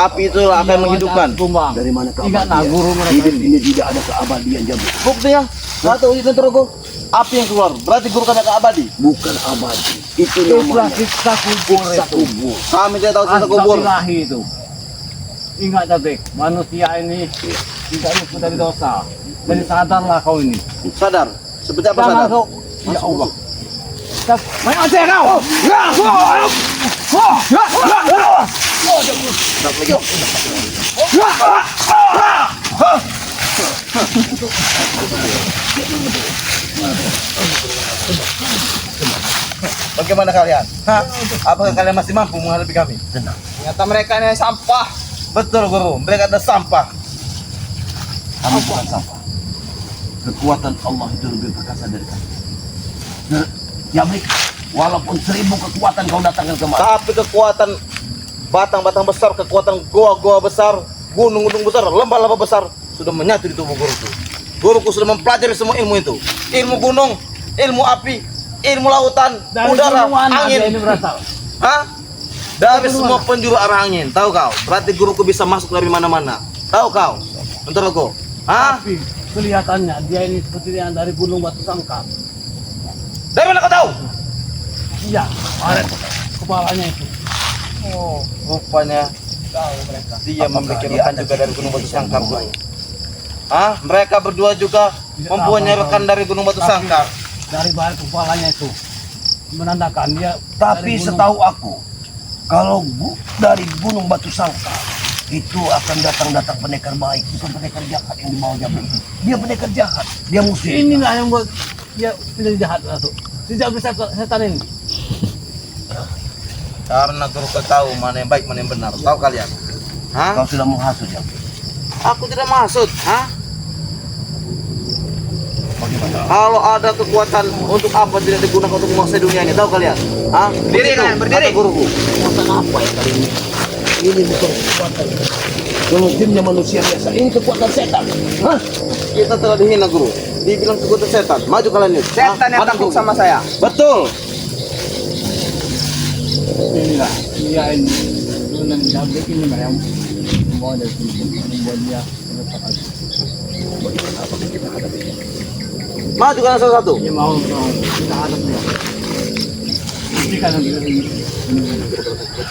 Api itulah akan menghidupkan. Dari mana Tidak nak keabadian? guru mereka Hidup ini tidak ada keabadian Jambu. Buktinya, satu uji tenterogo. Api yang keluar, berarti guru kami akan abadi. Bukan abadi. Itu Itulah namanya siksa kubur siksa itu. kubur. Kami tidak tahu sisa Azab kubur. ilahi itu. Ingat Dadik, manusia ini tidak luput dari dosa. Jadi sadarlah kau ini. Sadar. Seperti apa Jangan sadar? kau. Ya Allah. Main aja kau. Bagaimana kalian? Hah? Apakah kalian masih mampu menghadapi kami? Tenang. Ternyata mereka ini sampah. Betul guru, mereka ada sampah. Kami bukan sampah. Kekuatan Allah itu lebih perkasa dari kami. Ya mereka, walaupun 1000 kekuatan kau datangkan kemari. Tapi kekuatan batang-batang besar, kekuatan goa-goa besar, gunung-gunung besar, lembah-lembah besar sudah menyatu di tubuh guruku. Guruku sudah mempelajari semua ilmu itu. Ilmu gunung, ilmu api, ilmu lautan, udara, angin. Ini berasal. Hah? Dari semua penjuru arah angin. Tahu kau? Berarti guruku bisa masuk dari mana-mana. Tahu kau? Bentar aku. Hah? Tapi kelihatannya dia ini seperti yang dari Gunung Batu Sangkar. Dari mana kau tahu? Iya, ada kepalanya itu. Oh, rupanya Tahu mereka. dia memiliki rekan juga dari Gunung Batu Sangkar. Guru. Hah? Mereka berdua juga mempunyai rekan dari Gunung Batu Sangkar. Dari balik kepalanya itu menandakan dia. Tapi dari gunung- setahu aku, kalau dari Gunung Batu Sangkar itu akan datang pendekar baik, bukan pendekar jahat yang dibawa Jambu. Dia pendekar jahat, dia musuh. Inilah yang buat dia tidak jahat satu. Tidak bisa setan ini. Karena guruku tahu mana yang baik, mana yang benar. Tahu kalian? Hah? Kau sudah menghasut Jambu. Aku tidak maksud. Hah? Bagaimana? Kalau ada kekuatan untuk apa tidak digunakan untuk menguasai dunia ini? Tahu kalian? Hah? Berdiri, Begitu kalian, berdiri. kata guruku. Kekuatan apa ya kali ini? Ini bukan kekuatan mungkinnya manusia biasa. Ini kekuatan setan. Hah? Kita telah dihina guru. Dibilang kekuatan setan. Maju kalian yuk. Setan yang Maju, takut guru. sama saya. Betul. Inilah dia ini. Dengan David ini yang membawa dari sini, membuat dia terlepas. Maju kalian satu-satu. Dia mau kita hadap dia. Ini kan yang kita ini.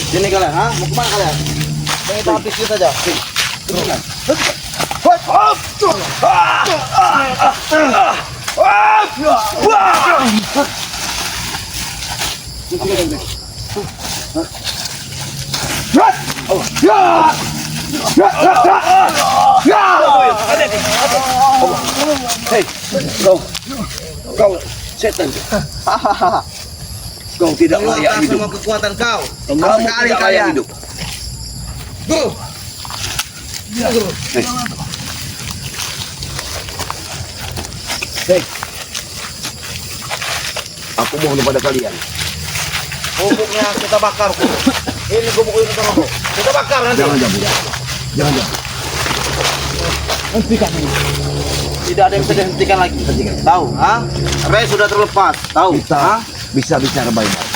Sini kalian, ha? Mau kemana kalian? Kita habis kita saja. Turunkan. Hei, kau setan. Kau tidak layak Keluarkan hidup. semua kekuatan kau. Kamu Sekali tidak layak kalian. hidup. Guru. Hei, aku mohon kepada kalian. Gubuknya kita bakar. Guru. Ini gubuk ini terlalu. Kita bakar nanti. Jangan Jambu. Jangan Jambu. Hentikan ini. Tidak ada yang bisa dihentikan lagi. Tahu, ha? Ray sudah terlepas. Tahu, ha? Kita bisa bicara baik-baik.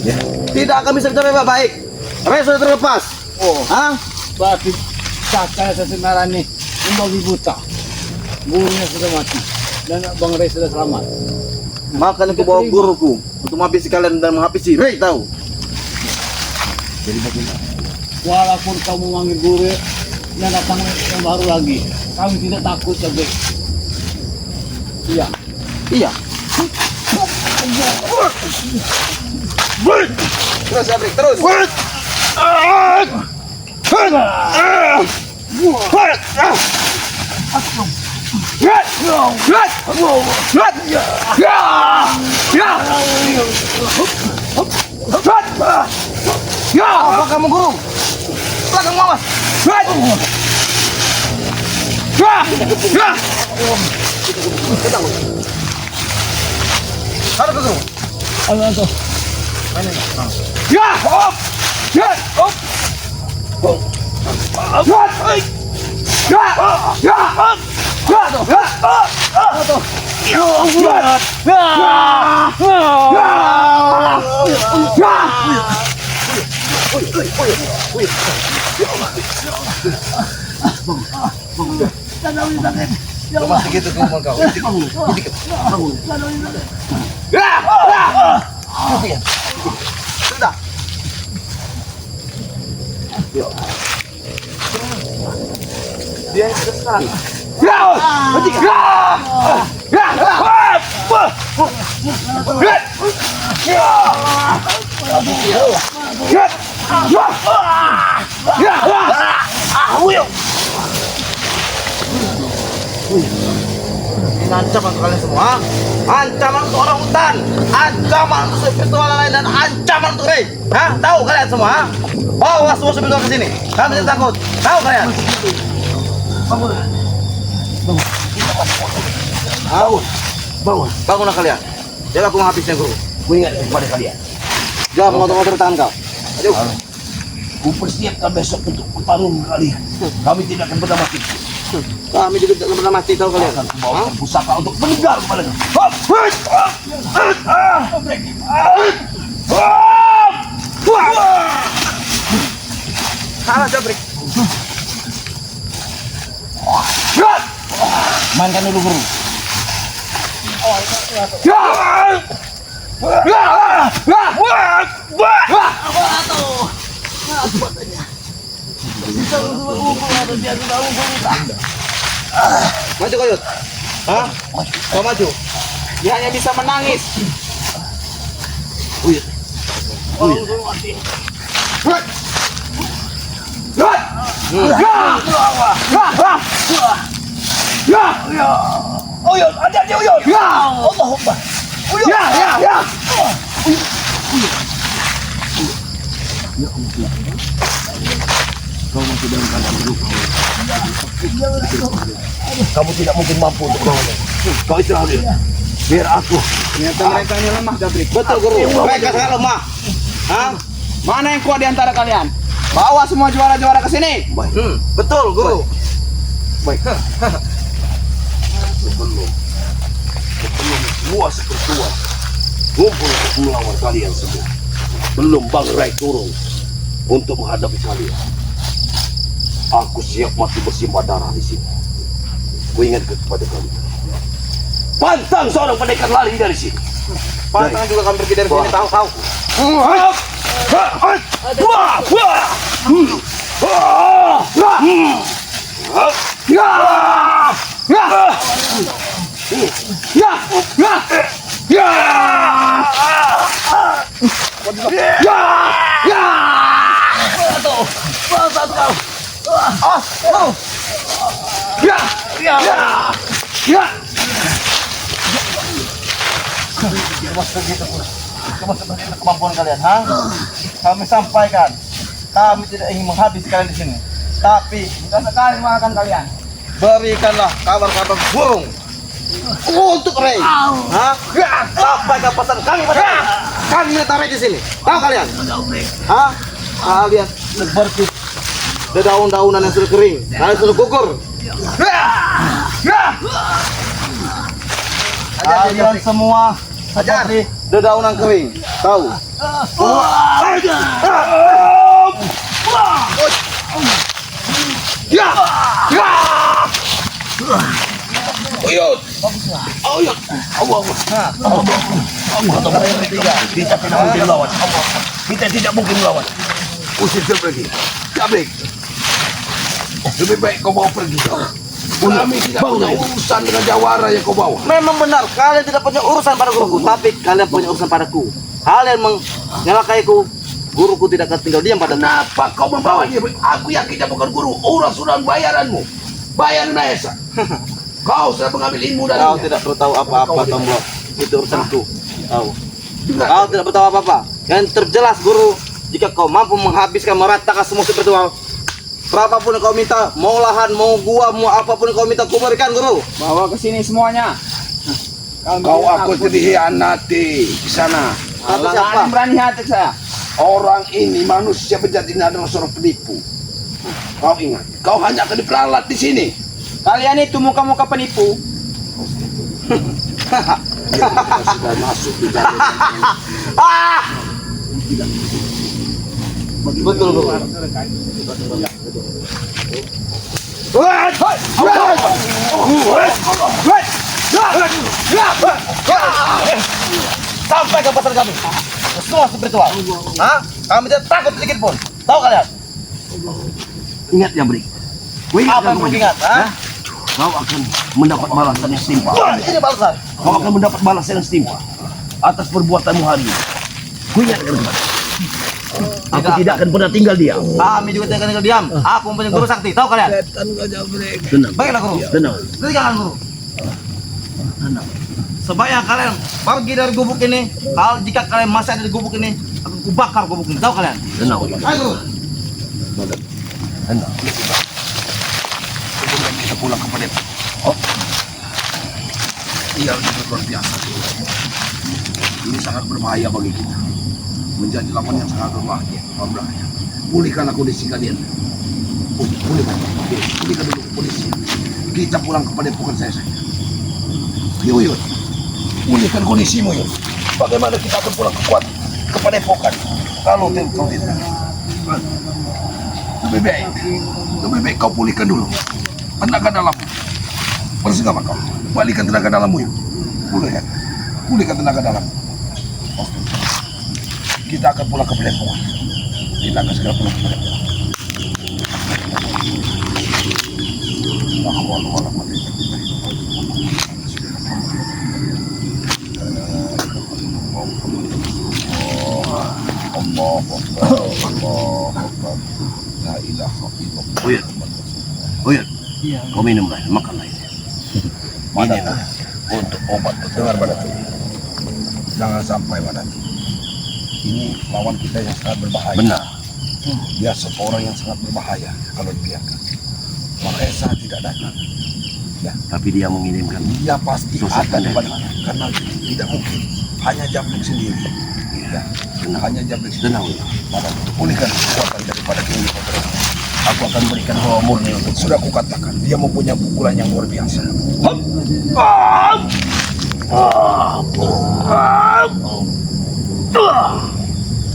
Ya. Tidak akan bisa bicara baik. Ray sudah terlepas. Oh, Ha? berarti kakak sesemerah ini membabi buta. Gurunya sudah mati dan Bang Ray sudah selamat. Makanya aku bawa guruku untuk menghabisi kalian dan menghabisi Ray, tahu? Jadi bagaimana? Walaupun kamu manggil guru yang datang yang baru lagi, kami tidak takut Dadik. Iya. Iya. Terus Abrik, terus. Apa kamu guru? belakang awas. Ada ke guru? Ayo. Ya, hop. Ya, hop. Cuma segitu kemampuan kau. Sudah. Dia yang sudah serang. Ini ancaman untuk kalian semua. Ancaman untuk orang hutan, ancaman untuk spiritual lain, dan ancaman untuk Rey. Hah? Tahu kalian semua? Ha? Bawa semua spiritual ke sini. Kami tidak takut. Tahu kalian? Bangun. Bangunlah kalian. Jangan aku menghabisnya guru. Ku ingat kepada kalian. Jangan mengotor-ngotor tangan kau. Ayo. Ku persiapkan besok untuk bertarung kalian. Kami tidak akan pernah mati. Kami juga tidak pernah mati, tahu kalian? Akan kubawakan pusaka untuk meninggal kepada kalian. Salah jabrik. Mainkan dulu guru. Maju kau, Yud. Hah? Kau maju. Dia hanya bisa menangis. Uyut, hati-hati Uyut. Allahumma. Uyut. Ya. Kau masih dalam keadaan luka. Kamu tidak mungkin mampu untuk melawannya. Kau istirahat dulu. Biar aku. Ternyata mereka ini lemah, Jabrik. Betul, guru. Mereka sangat lemah. Hah? Mana yang kuat di antara kalian? Bawa semua juara-juara ke sini. Betul, guru. Baik. Sebelum semua sepertua ngumpul untuk melawan kalian semua. Belum Bang Rai turun untuk menghadapi kalian. Aku siap mati bersimbah darah di sini. Ku ingatkan kepada kalian. Pantang seorang pendekar lari dari sini. Pantang juga kami pergi dari sini, tahu. Kemampuan kalian, ha? Kami sampaikan, kami tidak ingin menghabis kalian di sini, tapi Tidak sekali makan kalian. berikanlah kabar-kabar burung untuk Rey. Hah? Sampaikan pesan kami pada kalian. Kami minta Rey di sini. Tahu kalian? Hah? Kalian seperti daun-daunan yang sudah kering. Kalian sudah gugur. Kalian semua seperti dedaunan kering. Tahu? Uyut. Uyut. Allah. Kita tidak mungkin melawan. Kita tidak mungkin melawan. Usir dia pergi. Jabrik. Lebih baik kau bawa pergi. Kami tidak punya urusan dengan jawara yang kau bawa. Memang benar, kalian tidak punya urusan pada guruku, tapi kalian punya urusan padaku. Kalian menyalahkaiku, guruku tidak akan tinggal diam pada. Kenapa kau membawa dia? Aku yakin dia bukan guru. Urusan bayaranmu. Bayar Naesa. Kau sudah mengambil ilmu dari Kau tidak perlu tahu apa-apa, Tomblo. Itu urusanku. Tahu? Kau tidak perlu tahu apa-apa. Yang terjelas, guru, jika kau mampu menghabiskan meratakan semua spiritual, Berapapun yang kau minta, mau lahan, mau gua, mau apapun yang kau minta, ku berikan guru. Bawa ke sini semuanya. Kau aku dihianati di sana. Kata siapa? Berani hati saya. Orang ini manusia bejat ini adalah seorang penipu. Kau ingat, kau hanya akan diperalat di sini. Kalian itu muka-muka penipu. Dia sudah masuk di dalam. Betul guru. Sampai ke pasar kami. Semua spiritual. Hah? Kami tidak takut sedikit pun. Tahu kalian? Ingat ya, Bri. Kau ingat Apa yang perlu ingat? Hah? Kau akan mendapat balasan yang setimpal. Ini balasan. Kau akan mendapat balasan yang setimpal atas perbuatanmu hari ini. Kau ingat kan? Aku tidak akan pernah tinggal diam. Kami juga tidak akan tinggal diam. Aku mempunyai guru sakti. Tahu kalian? Tenang. Baiklah guru. Tenang. Tinggalkan guru. Tenang. Sebaiknya kalian pergi dari gubuk ini. Kalau jika kalian masih ada di gubuk ini, akan kubakar gubuk ini. Tahu kalian? Tenang. Ayo guru. Tenang. Sebelum kita pulang ke Padep. Oh. Iya, ini luar biasa. Ini sangat berbahaya bagi kita. Menjadi lawan yang sangat berbahaya. Pulihkanlah kondisi kalian. Pulihkan dulu kondisi. Kita pulang ke Padepokan saya saja. Yuk. Pulihkan kondisimu, yuk. Bagaimana kita akan pulang ke Padepokan kalau kau tidak? Lebih baik kau pulihkan dulu tenaga dalammu. Bersegama kau. Balikan tenaga dalammu, yuk. Pulihkan tenaga dalammu. Kita akan pulang ke Padepokan. Kita akan segera pulang ke Padepokan. Uyut, kau minumlah, makanlah ini. Ini untuk obat. Dengar pada tuh. Jangan sampai pada ini lawan kita yang sangat berbahaya. Benar. Dia seorang yang sangat berbahaya kalau dibiarkan. Makanya saya tidak datang. Ya. Tapi dia mengirimkan. Dia pasti akan dibalikkan karena tidak mungkin hanya Jablek sendiri. Ya. Hanya Jablek sendiri. Pada pulihkan kekuatan daripada ini. Aku akan berikan hawa murni untuk sudah kukatakan. Dia mempunyai pukulan yang luar biasa.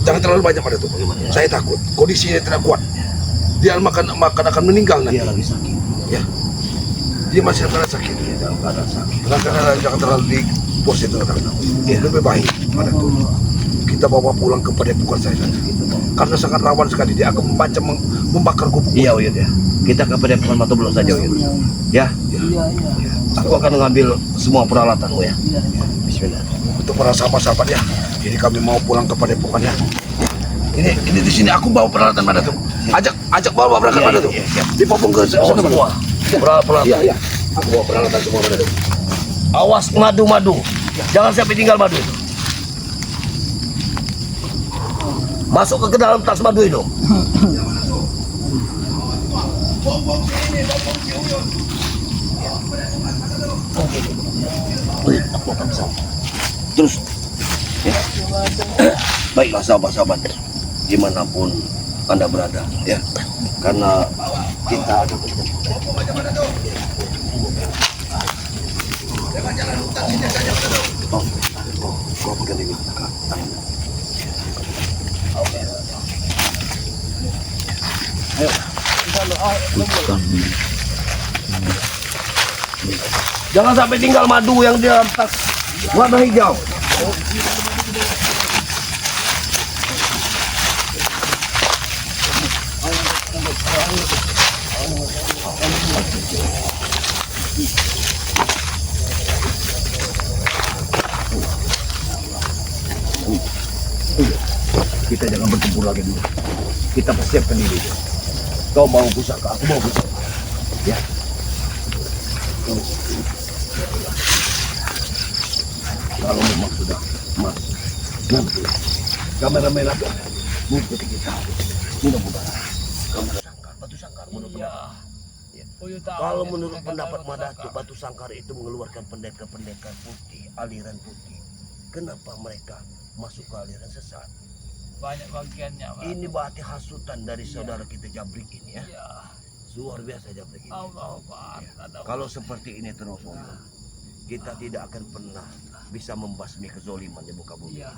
Jangan terlalu banyak pada tubuh. Saya takut kondisinya tidak kuat. Dia akan meninggal nanti. Dia lagi sakit. Ya. Dia masih akan sakit. Jangan terlalu di posisi tengah-tengah. Ya, lebih baik pada tubuh. Kita bawa pulang ke Padepokan saya saja. Karena sangat rawan sekali. Dia akan membakar gubuk. Iya, Uyut ya. Kita ke Padepokan Mata Belok saja, Uyut. Ya. Aku akan mengambil semua peralatanmu ya. Bismillah. Untuk para sahabat-sahabat ya. Jadi kami mau pulang ke Padepokan ya. Ini di sini aku bawa peralatan pada tuh. Ajak bawa berangkat pada tuh. Dipopong ke semua. Peralatan. Iya. Aku bawa peralatan semua pada tuh. Awas madu. Jangan sampai tinggal madu itu. Masuk ke dalam tas madu itu. Aku akan sama. Terus. Ya. Baiklah sahabat-sahabat, dimanapun Anda berada, ya, karena kita ada kau pegang ini. Ayo. Jangan sampai tinggal madu yang di dalam tas warna hijau. Kita jangan bertempur lagi dulu. Kita persiapkan diri. Kau mau pusaka, aku mau pusaka. Ya. Kalau memang sudah mati, nanti kameramen akan mengikuti kita. Mudah-mudahan kamu sangka, batu sangka. menurut Iya. pendapat. Ya. Uyut tahu Kalau dia menurut sudah pendapat tahu Madatu, sangka. batu sangkar itu mengeluarkan pendekar-pendekar putih, aliran putih. Kenapa mereka masuk ke aliran sesat? Banyak bagiannya. Pak. Ini berarti hasutan dari Iya. saudara kita Jabrik ini ya. Iya. Luar biasa Jabrik ini. Allah Akbar. Ada Kalau seperti ini terus, kita tidak akan pernah bisa membasmi kezoliman di muka bumi. Iya.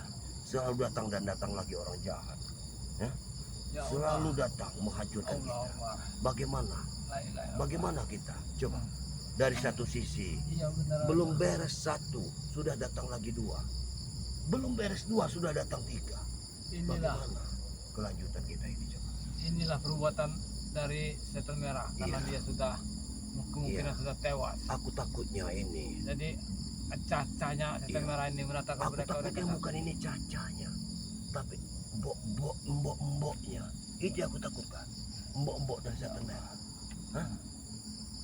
Selalu datang dan datang lagi orang jahat. Ya? Ya Selalu datang menghancurkan Allah kita. Akbar. Bagaimana? La ilaha illallah. Bagaimana kita? Coba. Dari satu sisi, Iya benar. belum beres satu, sudah datang lagi dua. Belum beres dua, sudah datang tiga. Inilah Bagaimana kelanjutan kita ini coba? inilah perbuatan dari setan merah karena Iya. dia sudah kemungkinan Iya. sudah tewas. Aku takutnya ini. Jadi cacanya setan Iya. merah ini mendatangkan Aku mereka takutnya bukan ini cacanya, tapi mbok-mboknya. Itu yang aku takutkan. Mbok-mbok dari setan merah. Hah?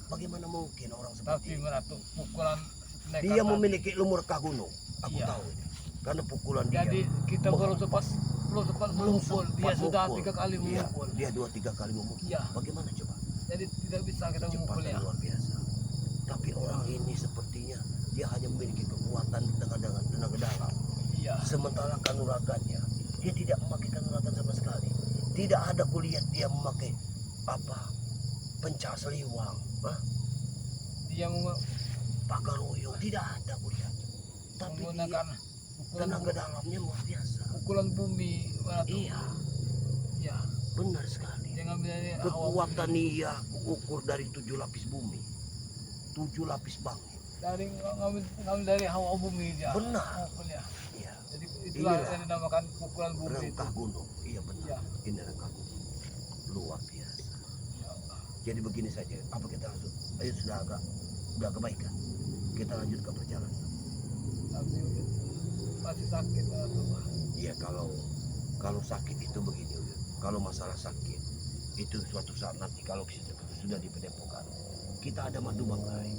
Bagaimana mungkin orang Tapi seperti ini? meratu pukulan pendekar Dia tadi. memiliki lumur gunung. Aku Iya. tahu ini. Karena pukulan dia. Jadi kita Belum belum sempat memukul. Dia sempat sudah mukul. 3 kali Iya, memukul. dia 2-3 kali memukul. Iya. Bagaimana coba? Jadi tidak bisa kita memukul Kecepatan ya. luar biasa. Tapi orang ini sepertinya dia hanya memiliki kekuatan tenaga dalam. Iya. Sementara kanuragannya, dia tidak memakai kanuragan sama sekali. Tidak ada kulihat dia memakai apa? Pencak seliwang, hah? Dia Pagar uyung, tidak ada kulihat. Tapi dia, menggunakan pukulan, tenaga dalamnya luar biasa. pukulan bumi. Meratu. Iya, Iya. benar sekali. Dia ngambil dari awal. Kekuatan ia ukur dari 7 lapis bumi, 7 lapis bangit. Dari ngambil dari hawa bumi dia. Benar. Memukul ya. Iya. Jadi itulah Inilah. yang dinamakan pukulan bumi itu. Rengkah gunung, iya benar. Iya. Ini rengkah gunung, luar biasa. Ya Allah. Jadi begini saja, apa kita langsung? Ayo sudah agak baikan. Kita lanjut ke perjalanan. Tapi masih sakit Meratu. Iya kalau sakit itu begini, Uyun. Kalau masalah sakit itu suatu saat nanti kalau kita sudah di padepokan, kita ada madu bangrai.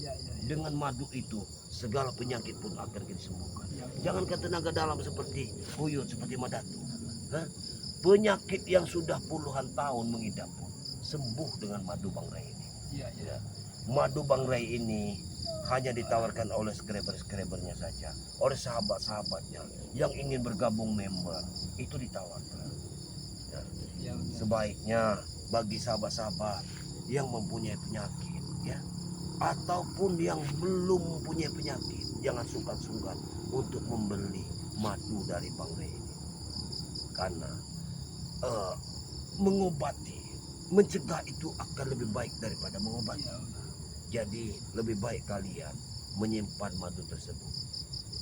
Iya, iya. Dengan madu itu segala penyakit pun akan kita sembuhkan. Iya. Jangankan tenaga dalam seperti Uyun, seperti Madatu. Hah? Penyakit yang sudah puluhan tahun mengidap pun sembuh dengan madu bangrai ini. Iya, iya. Madu bangrai ini hanya ditawarkan oleh skreber-skrebernya saja, oleh sahabat-sahabatnya yang ingin bergabung member, itu ditawarkan. Ya, Iya, benar. sebaiknya bagi sahabat-sahabat yang mempunyai penyakit, ya, ataupun yang belum mempunyai penyakit, jangan sungkan-sungkan untuk membeli madu dari bangrai ini, karena mengobati, mencegah itu akan lebih baik daripada mengobati. Iya, benar. Jadi lebih baik kalian menyimpan madu tersebut.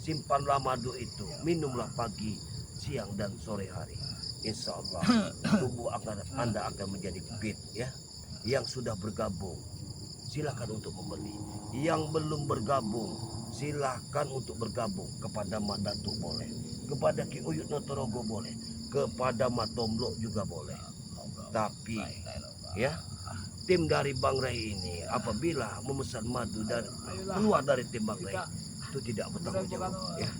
Simpanlah madu itu, minumlah pagi, siang dan sore hari. Insya Allah tubuh Anda akan menjadi fit ya. Yang sudah bergabung, silakan untuk membeli. Yang belum bergabung, silakan untuk bergabung. Kepada Madatu boleh, kepada Ki Uyut Notorogo boleh, kepada Matomlo juga boleh. Tapi ya, tim dari Bangrai ini apabila memesan madu dari keluar dari tim Bangrai itu tidak bertanggung jawab ya.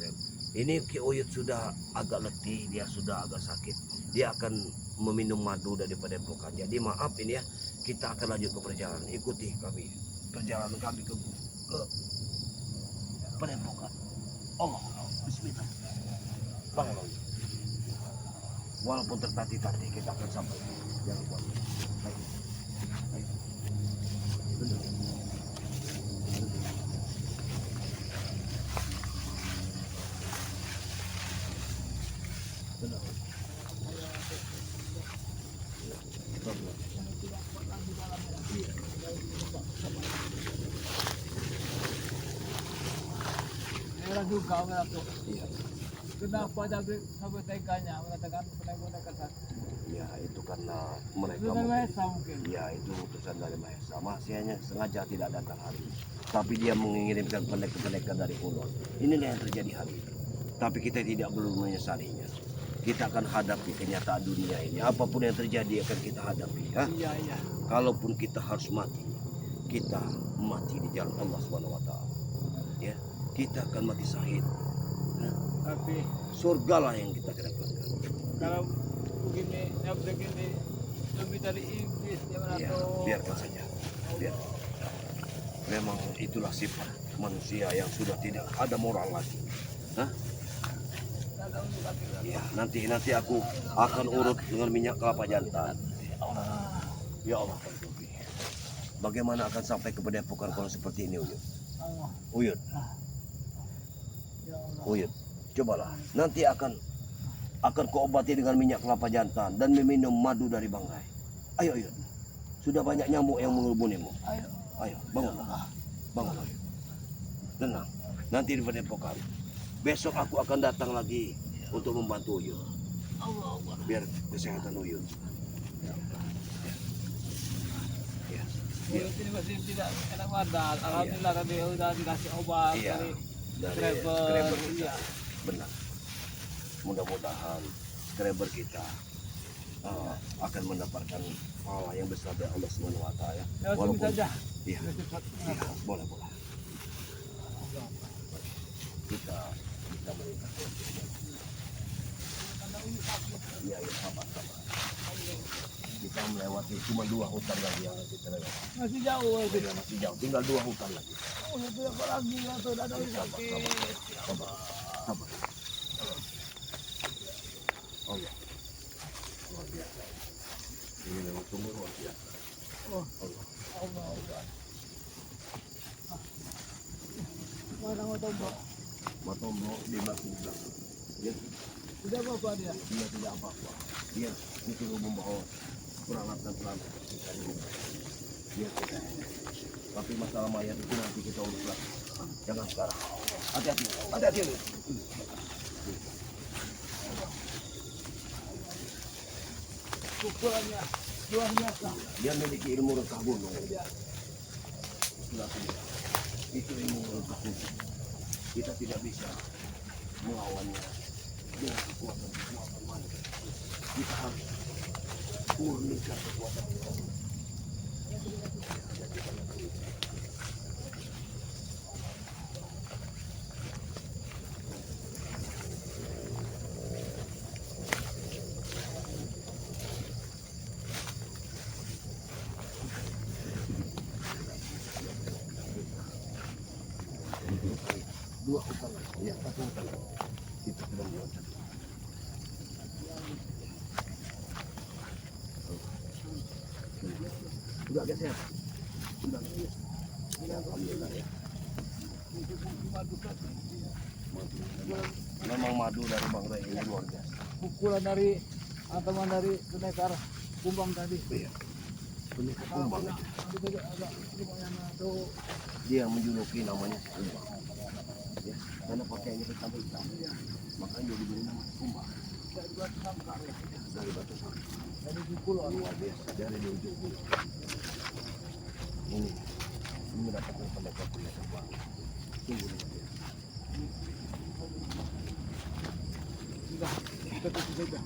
Ini Ki Uyut sudah agak letih, dia sudah agak sakit, dia akan meminum madu dari padepokan. Jadi maaf ini ya, kita akan lanjut ke perjalanan. Ikuti kami, perjalanan kami ke padepokan. Allah, Bismillah. Bangun. Walaupun tertatih-tatih kita akan sampai. Jangan buat. Baik. Baik. Benar. Benar. Iya. Merah juga Meratu. Iya. Kenapa sampai teganya mengatakan pendekar sakit? Ya itu karena mereka Itu kan Mahesa mungkin. ya itu utusan dari Mahesa. Masih hanya sengaja tidak datang hari ini. Tapi dia mengirimkan pendekar-pendekar dari Kulon. Inilah yang terjadi hari ini. Tapi kita tidak perlu menyesalinya. Kita akan hadapi kenyataan dunia ini. Apapun yang terjadi akan kita hadapi. Ya? Iya, iya. Kalaupun kita harus mati, kita mati di jalan Allah SWT. Ya, kita akan mati syahid. Ya? Tapi Surgalah yang kita dapatkan. kalau begini, ya begini lebih dari iblis dia Iya, menato. biarkan saja. Biar. Memang itulah sifat manusia yang sudah tidak ada moral lagi. Hah? Ada untuk kaki. Iya, nanti aku akan urut dengan minyak kelapa jantan. Ya Allah, Kang Tobi. Bagaimana akan sampai ke Padepokan kalau seperti ini, Uyut? Allah. Uyut, Ya Allah. Uyut, cobalah. Nanti akan kuobati dengan minyak kelapa jantan dan meminum madu dari bangkai. Ayo, Uyut. Sudah banyak nyamuk yang mengerubunimu. Ayo. Ayo, bangun. Bangun, Uyut. Tenang. Nanti di Padepokan. Besok aku akan datang lagi untuk membantu Uyut. Allah. Biar kesehatan Uyut. Ya. Uyut ini masih tidak enak badan. Alhamdulillah tadi udah dikasih obat Iya. dari Dari Scrabble. Scrabble kita. Iya. Benar. Mudah-mudahan Scrabble kita akan mendapatkan pahala yang besar dari Allah Subhanahu wa taala. Ya, sini saja. Iya. Sudah cepat. Iya, boleh. Kita melihat. Iya, sabar. Kita melewati cuma 2 hutan lagi yang kita lewati. Masih jauh. Masih jauh, tinggal 2 hutan lagi. Oh, itu apa lagi ya? Tuh, ada yang sakit. Sabar. Allah. Luar biasa. Ini memang sungguh luar biasa. Oh, Allah. Allah. Mana mau tombol? Matombo di belakang. Ya, Tidak apa-apa dia. dia tidak apa-apa. Dia disuruh membawa peralatan kita di rumah. Dia tidak. Tapi masalah mayat itu nanti kita urus lagi. Jangan sekarang. Hati-hati. Pukulannya luar biasa. Dia memiliki ilmu rentah gunung. Sudah tidak. Itu ilmu rentah gunung. Kita tidak bisa melawannya dengan kekuatan manusia. Kita harus murnikan kekuatan kita. Dua hutan lagi. Ya, 1 hutan lagi. Kita sudah melewati. Sudah agak sehat. Sudah. Alhamdulillah ya. Memang madu dari Bang Ray ini luar biasa. Pukulan dari teman dari pendekar kumbang tadi. Iya. Pendekar kumbang. Itu juga agak lumayan tuh. Dia yang menjuluki namanya si kumbang. Ya, karena pakaiannya hitam-hitam. Makanya dia diberi nama si kumbang. Dari batu sangkar ya. Dari batu sangkar. Dari pukulan. Luar biasa. Dari di ujung gunung. Ini mendapatkan pendekar-pendekar baru. Sungguh luar biasa. Sudah, kita tutup saja.